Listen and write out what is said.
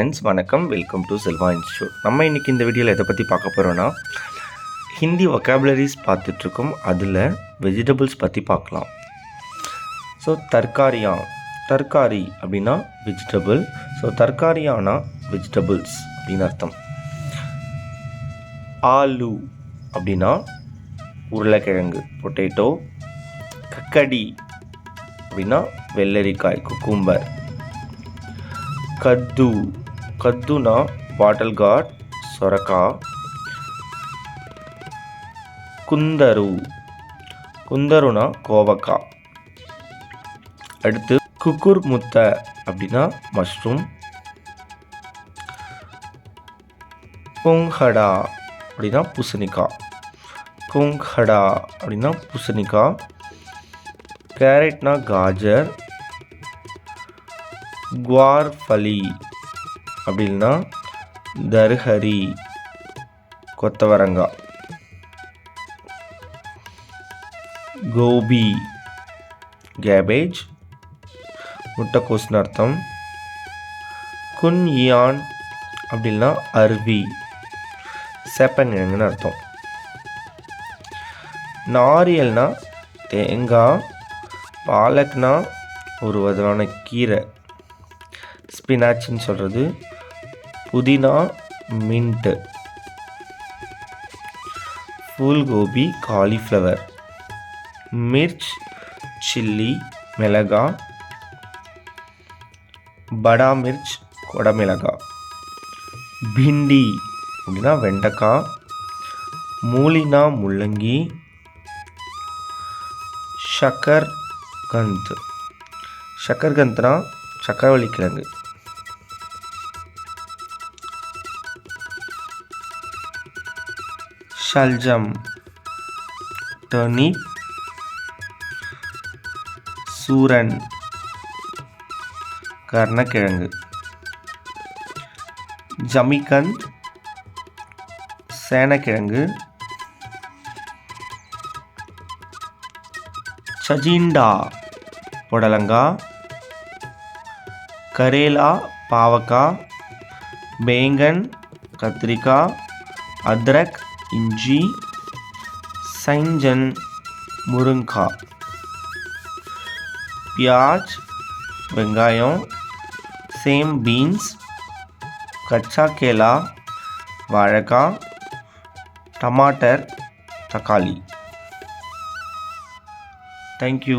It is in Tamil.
ஃப்ரெண்ட்ஸ் வணக்கம், வெல்கம் டு செல்வா இன்ஸ்டியூட். நம்ம இன்றைக்கி இந்த வீடியோவில் எதை பற்றி பார்க்க போகிறோன்னா, ஹிந்தி வொக்காபுலரிஸ் பார்த்துட்ருக்கோம். அதில் வெஜிடபிள்ஸ் பற்றி பார்க்கலாம். ஸோ தர்காரி அப்படின்னா வெஜிடபிள். ஸோ தர்காரியானா வெஜிடபிள்ஸ் அப்படின்னு அர்த்தம். ஆலு அப்படின்னா உருளைக்கிழங்கு, பொட்டேட்டோ. கக்கடி அப்படின்னா வெள்ளரிக்காய், குக்கும்பர். கத்துனா பாட்டில் கார்ட், சொரக்கா. குந்தருனா கோவக்காய். அடுத்து குக்குர் முத்தை அப்படின்னா மஷ்ரூம். பொங்கடா அப்படின்னா பூசணிக்காய். கேரட்னா காஜர். குவார்ஃபலி அப்படின்னா தர்ஹரி, கொத்தவரங்காய். கோபி கேபேஜ், முட்டைக்கோஸ்னு அர்த்தம். குன்யான் அப்படின்னா அருவி, சேப்பங்கிழங்குன்னு அர்த்தம். நாரியல்னா தேங்காய். பாலக்னா ஒரு விதமான கீரை, ஸ்பினாச்சின்னு சொல்கிறது. புதினா மின்ட்டு. ஃபூல்கோபி காலிஃப்ளவர். மிர்ச் சில்லி, மிளகா. படா மிர்ச் கொடமிளகா. பிண்டி அப்படின்னா வெண்டைக்காய். மூலினா முள்ளங்கி. ஷக்கர்கந்த்னா சக்கரவள்ளி கிழங்கு. ஷல்ஜம் டர்னிப். சூரன் கர்ணக்கிழங்கு. ஜமிகந்த் சேனக்கிழங்கு. சஜிண்டா புடலங்காய். கரேலா பாவக்காய். பேங்கன் கத்திரிக்காய். அத்ரக் இஞ்சி. சைஞ்சன் முருங்காய். பியாஜ் வெங்காயம். Same beans. கச்சா கேலா வாழைக்காய். டமாட்டர் தக்காளி. தேங்க்யூ.